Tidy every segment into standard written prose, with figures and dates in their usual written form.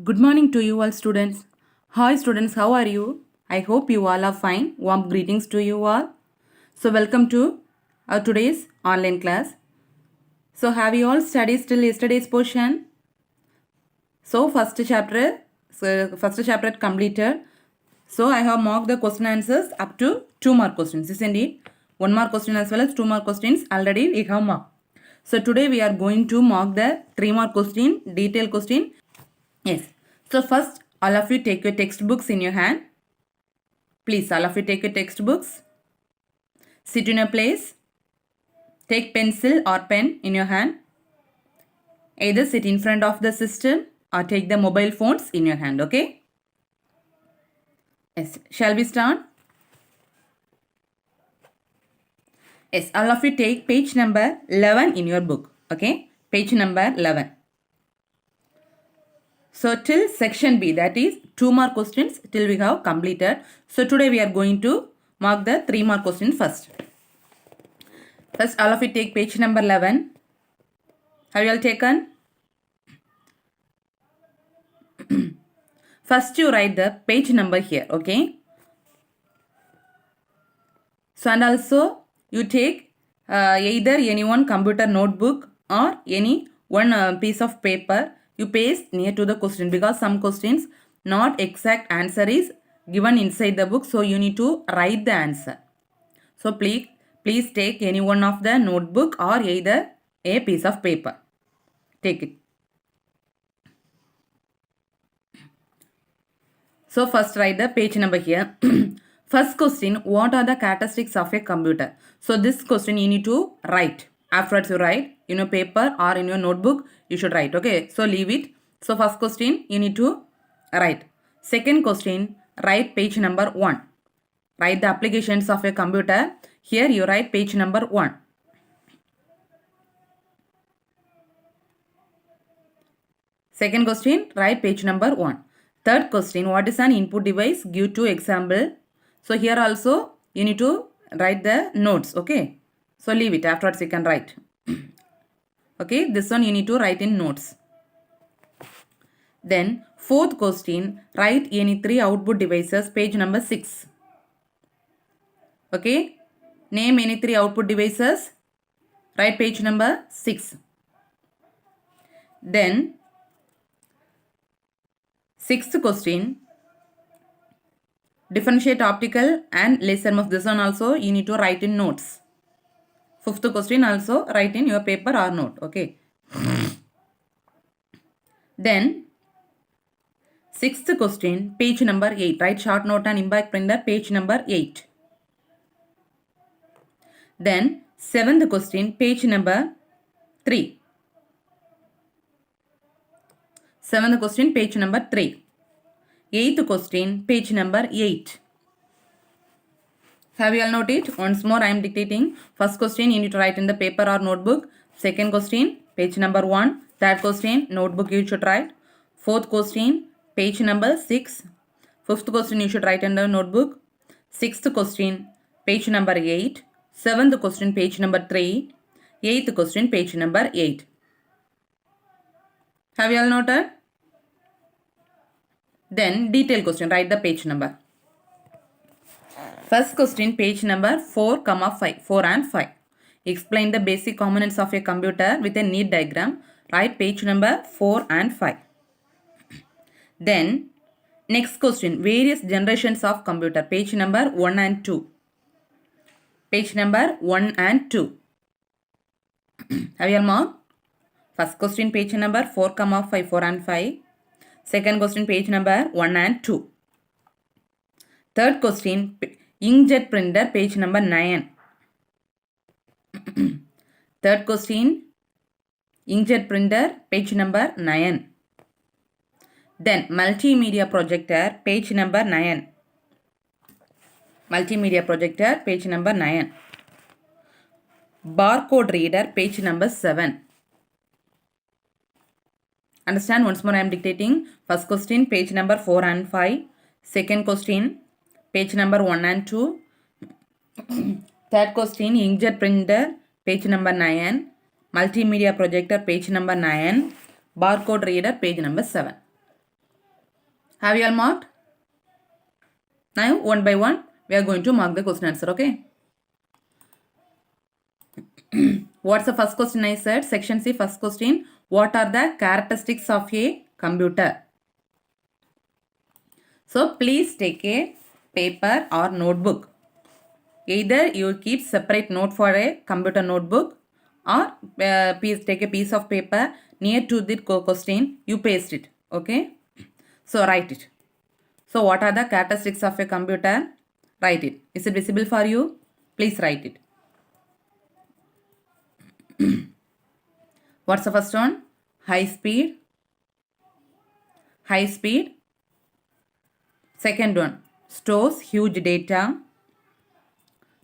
Good morning to you all students. Hi students, how are you? I hope you all are fine. Warm greetings to you all. So welcome to our today's online class. So have you all studied till yesterday's portion? So first chapter completed. So I have marked the question answers up to 2 more questions, isn't it? 1 more question as well as 2 more questions already we have marked. So today we are going to mark the 3 more question, detailed question. Yes. So first, all of you take your textbooks in your hand. Please, all of you take your textbooks. Sit in a place. Take pencil or pen in your hand. Either sit in front of the system or take the mobile phones in your hand, okay? Yes. Shall we start? Yes, all of you take page number 11 in your book, okay? Page number 11. So till section B, that is 2 more questions till we have completed. So today we are going to mark the 3 more questions first. First, all of you take page number 11. Have you all taken? First, you write the page number here, okay? So, and also you take either any one computer notebook or any one piece of paper. You paste near to the question because some questions not exact answer is given inside the book. So, you need to write the answer. So, please take any one of the notebook or either a piece of paper. Take it. So first write the page number here. First question, what are the characteristics of a computer? So this question you need to write. Afterwards you write in your paper or in your notebook, you should write. Okay, so leave it. So first question you need to write. Second question, write page number 1. Write the applications of a computer. Here you write page number 1. Second question, write page number 1. Third question, what is an input device? Give 2 example. So here also you need to write the notes, okay? So leave it, afterwards you can write. Okay, this one you need to write in notes. Then fourth question, write any 3 output devices, page number 6. Okay, name any 3 output devices, write page number 6. Then sixth question, differentiate optical and laser MOS. This one also you need to write in notes. Fifth question also write in your paper or note. Okay. Then sixth question, page number 8. Write short note and impact printer, page number 8. Then seventh question, page number 3. Seventh question, page number 3. Eighth question, page number 8. Have you all noted? Once more I am dictating. First question you need to write in the paper or notebook. Second question, page number 1. Third question, notebook you should write. Fourth question, page number 6. Fifth question you should write in the notebook. Sixth question, page number 8. Seventh question, page number 3. Eighth question, page number 8. Have you all noted? Then detail question, write the page number. First question, page number 4, 5. 4 and 5. Explain the basic components of a computer with a neat diagram. Write page number 4 and 5. Then next question, various generations of computer. Page number 1 and 2. Page number 1 and 2. Have you all marked? First question, page number 4, 5. 4 and 5. Second question, page number 1 and 2. Third question, inkjet printer, page number 9. Third question, inkjet printer, page number 9. Then multimedia projector, page number 9. Multimedia projector, page number 9. Barcode reader, page number 7. Understand? Once more I am dictating. First question, page number 4 and 5. Second question, page number 1 and 2. Third question, inkjet printer, page number 9. Multimedia projector, page number 9. Barcode reader, page number 7. Have you all marked? Now, one by one, we are going to mark the question answer, okay? What's the first question I said? Section C, first question. What are the characteristics of a computer? So, please take a paper or notebook. Either you keep separate note for a computer notebook or take a piece of paper near to the question, you paste it, okay? So, write it. So, what are the characteristics of a computer? Write it. Is it visible for you? Please write it. What's the first one? High speed. High speed. Second one, stores huge data.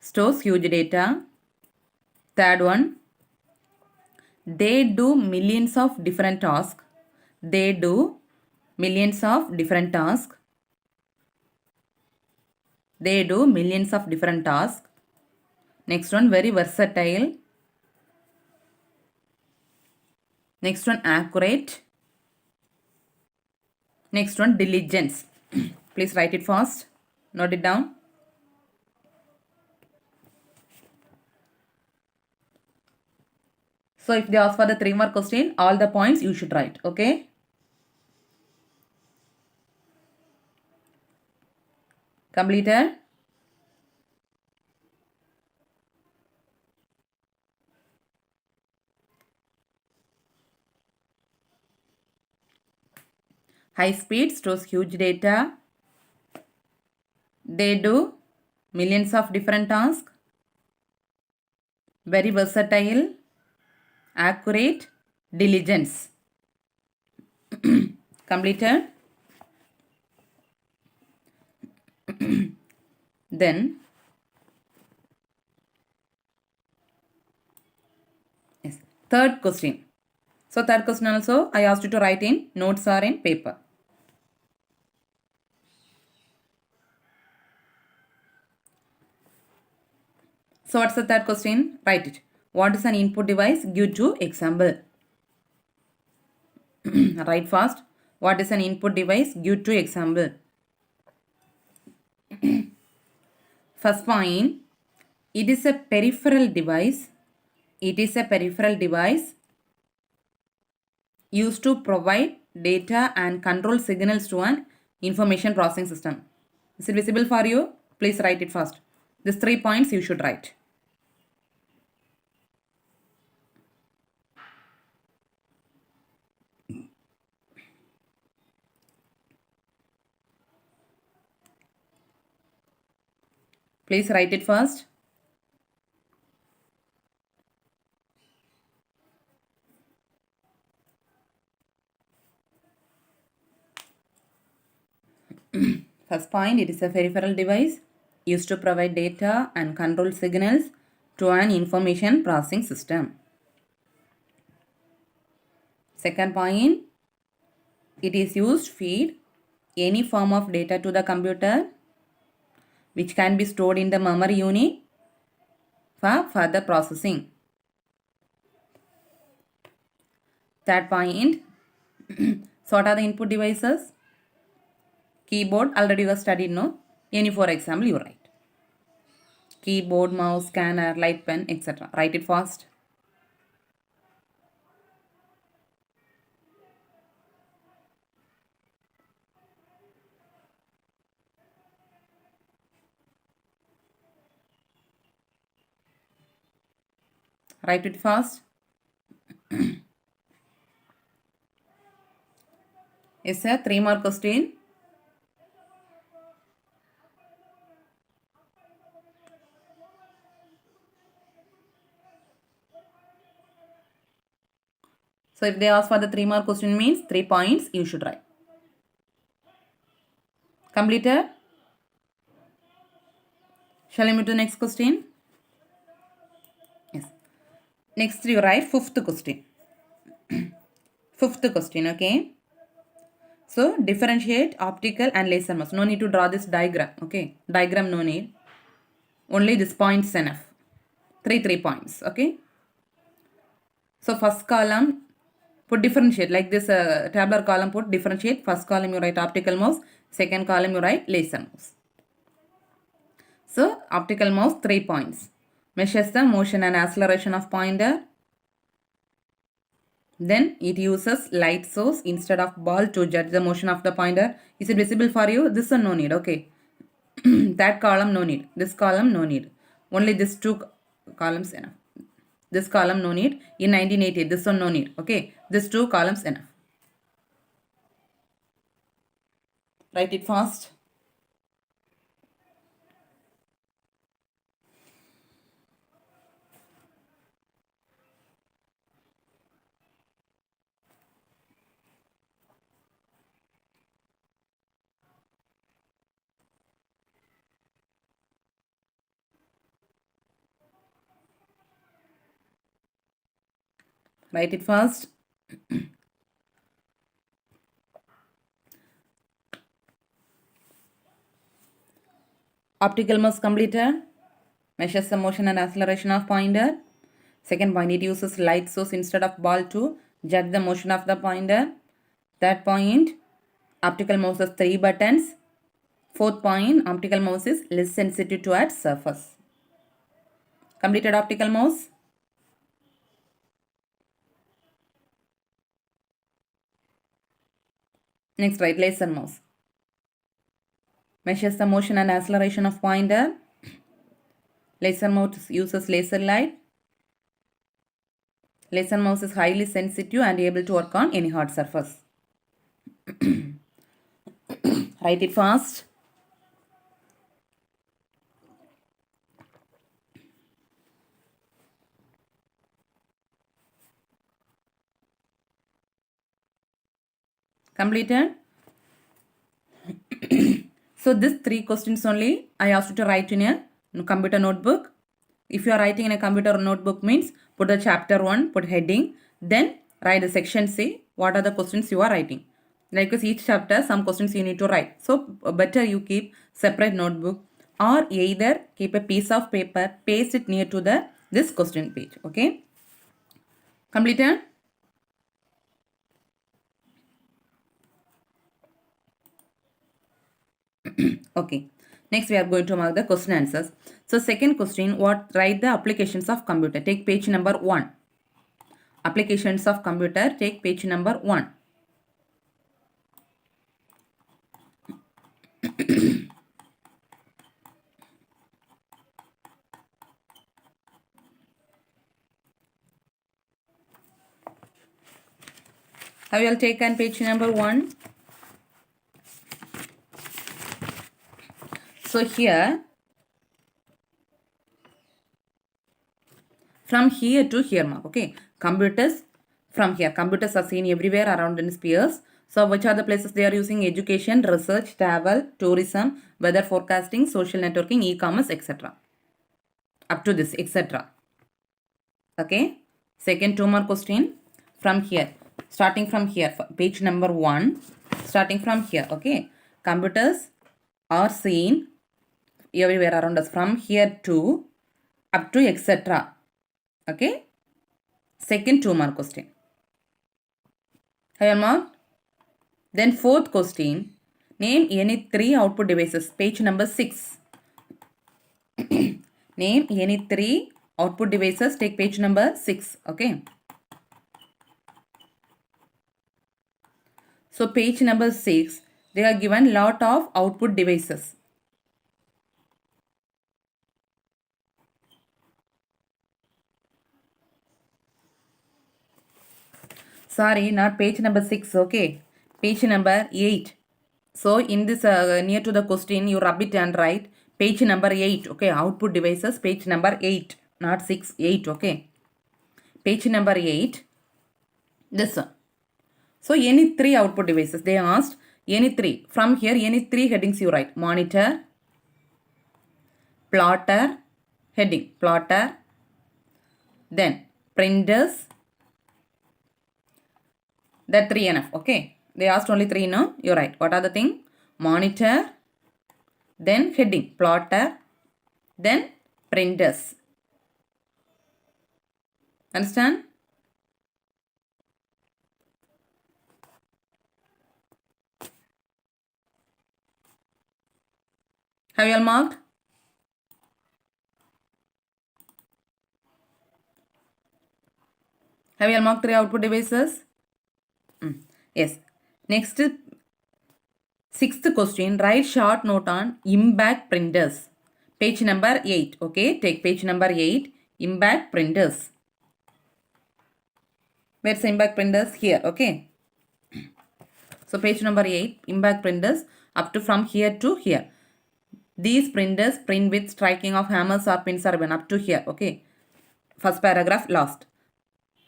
Stores huge data. Third one, they do millions of different tasks. They do millions of different tasks. They do millions of different tasks. Next one, very versatile. Next one, accurate. Next one, diligence. Please write it fast. Note it down. So if they ask for the 3-mark question, all the points you should write. Okay. Completed. High speed stores huge data. They do millions of different tasks. Very versatile. Accurate. Diligence. Completed. Then yes, third question. So third question also I asked you to write in notes or in paper. So what's the third question? Write it. What is an input device? Give to example. Write fast. What is an input device? Give to example. First point. It is a peripheral device. It is a peripheral device used to provide data and control signals to an information processing system. Is it visible for you? Please write it fast. These 3 points you should write. Please write it first. First point, it is a peripheral device used to provide data and control signals to an information processing system. Second point, it is used to feed any form of data to the computer which can be stored in the memory unit for further processing. Third point, so what are the input devices? Keyboard, already you have studied, no? Any for example you write. Keyboard, mouse, scanner, light pen, etc. Write it fast. Write it fast. It's a 3-mark question. So if they ask for the 3-mark question means 3 points you should write. Completed? Shall I move to the next question? Yes. Next you write 5th question. 5th question, okay? So differentiate optical and laser mask. No need to draw this diagram, okay? Diagram no need. Only this points enough. 3 points, okay? So first column put differentiate like this tabular column, put differentiate. First column you write optical mouse, second column you write laser mouse. So optical mouse 3 points. Measures the motion and acceleration of pointer. Then it uses light source instead of ball to judge the motion of the pointer. Is it visible for you? This one no need. Okay. That column no need. This column no need. Only these two columns enough. This column no need. In 1980, this one no need. Okay. These two columns enough. Write it fast. Write it fast. Optical mouse completed. Measures the motion and acceleration of pointer. Second point, it uses light source instead of ball to judge the motion of the pointer. Third point, optical mouse has 3 buttons. Fourth point, optical mouse is less sensitive to its surface. Completed optical mouse. Next, write laser mouse. Measures the motion and acceleration of pointer. Laser mouse uses laser light. Laser mouse is highly sensitive and able to work on any hard surface. Write it fast. Completed. So these 3 questions only I asked you to write in a computer notebook. If you are writing in a computer notebook means put the chapter 1, put heading, then write the section C. What are the questions you are writing? Because each chapter some questions you need to write. So better you keep separate notebook or either keep a piece of paper, paste it near to this question page. Okay. Completed? Okay. Next we are going to mark the question answers. So second question, write the applications of computer. Take page number 1. Applications of computer, take page number 1. Have you all taken page number 1? So here, from here to here mark, okay. Computers, from here, computers are seen everywhere around in spheres. So which are the places they are using? Education, research, travel, tourism, weather forecasting, social networking, e-commerce, etc. Up to this, etc. Okay. Second 2 more question. From here, starting from here, page number 1, starting from here, okay. Computers are seen everywhere around us from here to up to etc. Okay. Second 2 mark question. Have you marked? Then fourth question. Name any 3 output devices. Page number 6. Name any 3 output devices. Take page number 6. Okay. So page number 6. They are given lot of output devices. Sorry, not page number 6, okay. Page number 8. So in this near to the question, you rub it and write page number 8, okay. Output devices, page number 8, not 6, 8, okay. Page number 8, this one. So any 3 output devices, they asked any 3. From here, any 3 headings you write. Monitor, plotter, heading, plotter, then printers. That 3 enough, okay. They asked only 3, no? You're right. What are the thing? Monitor, then heading, plotter, then printers. Understand? Have you all marked? Have you all marked 3 output devices? Yes. Next, sixth question. Write short note on impact printers. Page number 8. Okay. Take page number 8. Impact printers. Where's impact printers? Here. Okay. So page number 8. Impact printers up to from here to here. These printers print with striking of hammers or pins are up to here. Okay. First paragraph lost.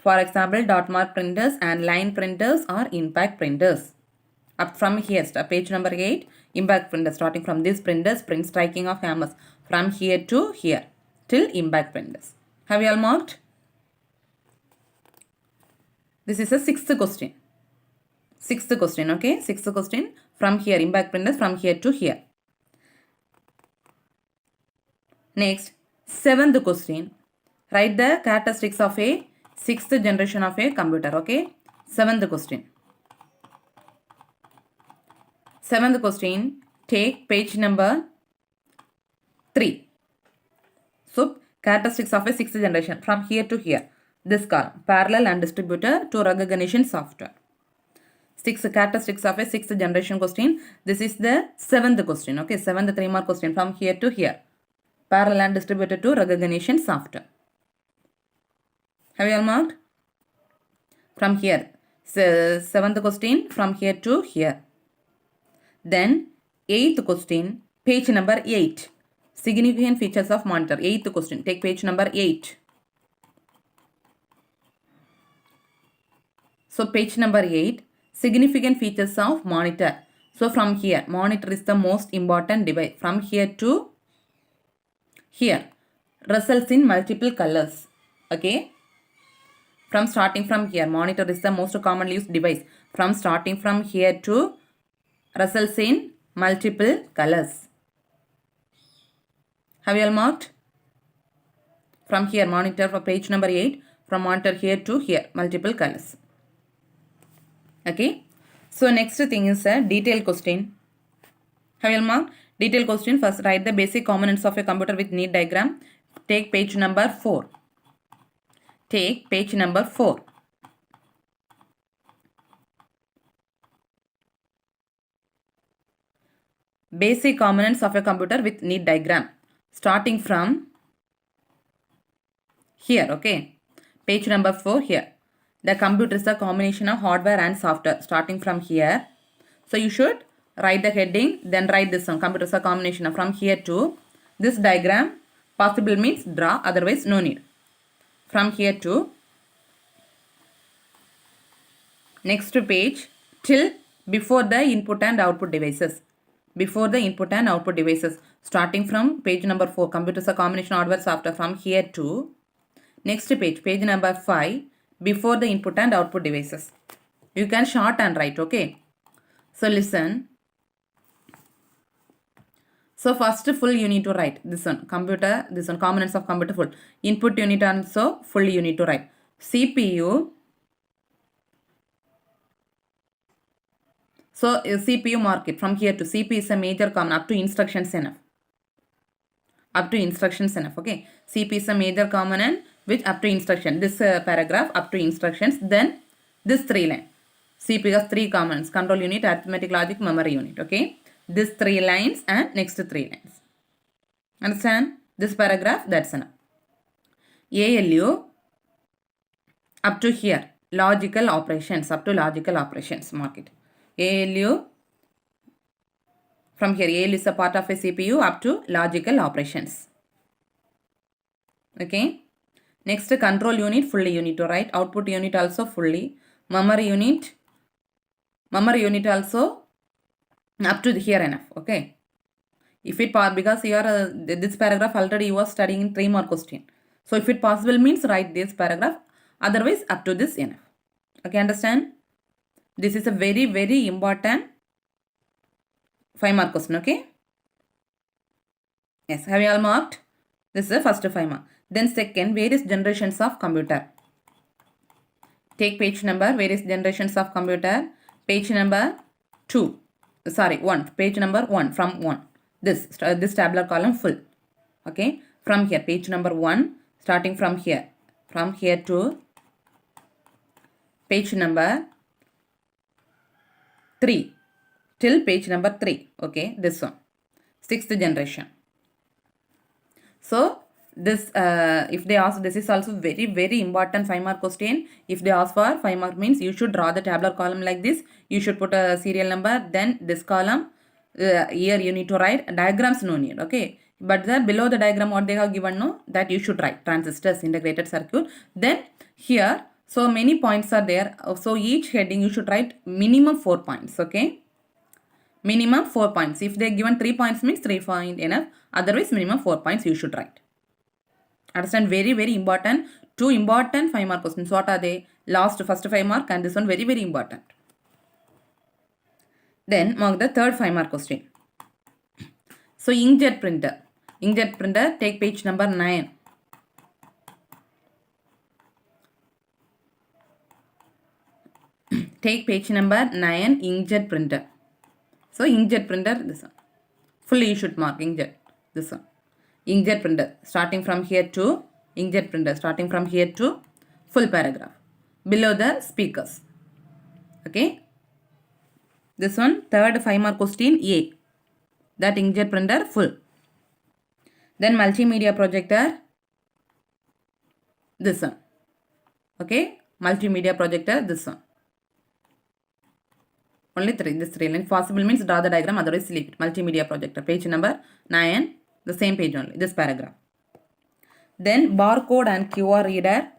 For example, dot mark printers and line printers or impact printers. Up from here, page number 8, impact printers. Starting from these printers, print striking of hammers. From here to here, till impact printers. Have you all marked? This is a sixth question. Sixth question, okay? Sixth question, from here, impact printers, from here to here. Next, seventh question. Write the characteristics of a sixth generation of a computer, okay? Seventh question. Seventh question, take page number 3. So, characteristics of a sixth generation from here to here. This column, parallel and distributor to recognition software. Six characteristics of a sixth generation question. This is the seventh question, okay? Seventh 3-mark question from here to here. Parallel and distributor to recognition software. Have you all marked? From here. So, seventh question from here to here. Then, 8th question, page number 8. Significant features of monitor. 8th question. Take page number 8. So, page number 8. Significant features of monitor. So, from here, monitor is the most important device. From here to here. Results in multiple colors. Okay. From starting from here, monitor is the most commonly used device. From starting from here to results in multiple colors. Have you all marked? From here, monitor for page number 8. From monitor here to here, multiple colors. Okay. So, next thing is a detailed question. Have you all marked? Detailed question. First, write the basic components of a computer with neat diagram. Take page number 4. Take page number 4. Basic components of a computer with neat diagram. Starting from here, okay. Page number 4 here. The computer is a combination of hardware and software. Starting from here. So, you should write the heading, then write this one. Computer is a combination of from here to this diagram. Possible means draw, otherwise no need. From here to next page till before the input and output devices. Before the input and output devices. Starting from page number 4. Computer is a combination hardware software. From here to next page. Page number 5. Before the input and output devices. You can short and write. Okay. So listen. So first full you need to write. This one. Computer. This one. Components of computer full. Input unit also full you need to write. CPU. So, CPU mark it from here to CPU is a major common up to instructions enough. Up to instructions enough. Okay. CPU is a major component which up to instruction. This paragraph up to instructions. Then this 3 line. CPU has 3 components. Control unit, arithmetic logic, memory unit. Okay. This 3 lines and next 3 lines. Understand? This paragraph that's enough. ALU up to here. Logical operations. Up to logical operations. Mark it. ALU from here. ALU is a part of a CPU up to logical operations. Okay. Next control unit fully you need to write. Output unit also fully. Memory unit also up to here enough. Okay. If it because here this paragraph already you are studying in 3-mark question. So if it possible means write this paragraph. Otherwise up to this enough. Okay, understand? This is a very, very important 5-mark question, okay? Yes, have you all marked? This is the first 5-mark. Then second, various generations of computer. Take page number, various generations of computer. Page number 2. Sorry, 1. Page number 1 from 1. this tabular column full. Okay, from here, page number 1, starting from here to page number 3 till page number 3. Okay, this one, 6th generation. So this if they ask, this is also very important 5-mark question. If they ask for 5 mark, means you should draw the tabular column like this. You should put a serial number, then this column, here you need to write diagrams, no need. Okay, but the below the diagram what they have given, no, that you should write transistors, integrated circuit. Then here, so many points are there, so each heading you should write minimum 4 points. Okay, minimum 4 points. If they given 3 points, means 3 points enough. Otherwise minimum 4 points you should write. Understand? Very important. 2 important 5-mark questions. What are they? First 5 mark, and this one very important. Then mark the third 5-mark question. So inkjet printer. Inkjet printer, take page number 9. Take page number 9, inkjet printer. So inkjet printer, this one. Fully you should mark inkjet, this one. Inkjet printer, starting from here to inkjet printer, starting from here to full paragraph. Below the speakers. Okay. This one, third 5-mark question A. That inkjet printer full. Then multimedia projector, this one. Okay. Multimedia projector, this one. Only 3, this 3 lines. Possible means draw the diagram, otherwise leave it. Multimedia projector, page number 9, the same page only, this paragraph. Then barcode and QR reader,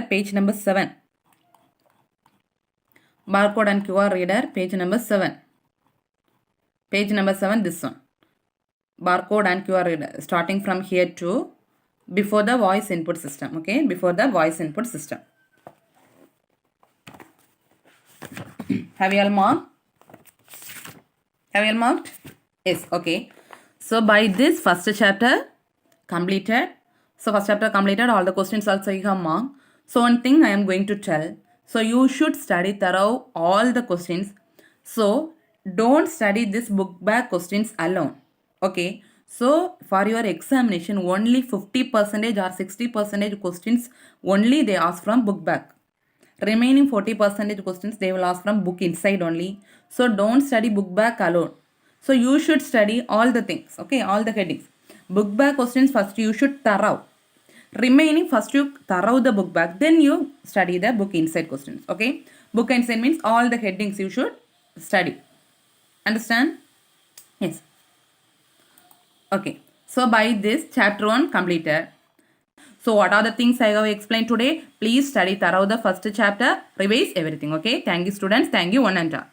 page number 7. Barcode and QR reader, page number 7. Page number 7, this one. Barcode and QR reader, starting from here to before the voice input system. Okay, before the voice input system. Have you all marked? Have you all marked? Yes, okay. So by this first chapter completed. So first chapter completed, all the questions also you have marked. So one thing I am going to tell. So you should study thorough all the questions. So don't study this book back questions alone. Okay. So for your examination, only 50% or 60% questions only they ask from book back. Remaining 40% questions they will ask from book inside only. So don't study book back alone. So you should study all the things. Okay, all the headings. Book back questions first you should thorough. Remaining first you thorough the book back, then you study the book inside questions. Okay, book inside means all the headings you should study. Understand? Yes. Okay. So by this chapter 1 completed. So what are the things I have explained today? Please study thorough the first chapter. Revise everything. Okay. Thank you students. Thank you one and all.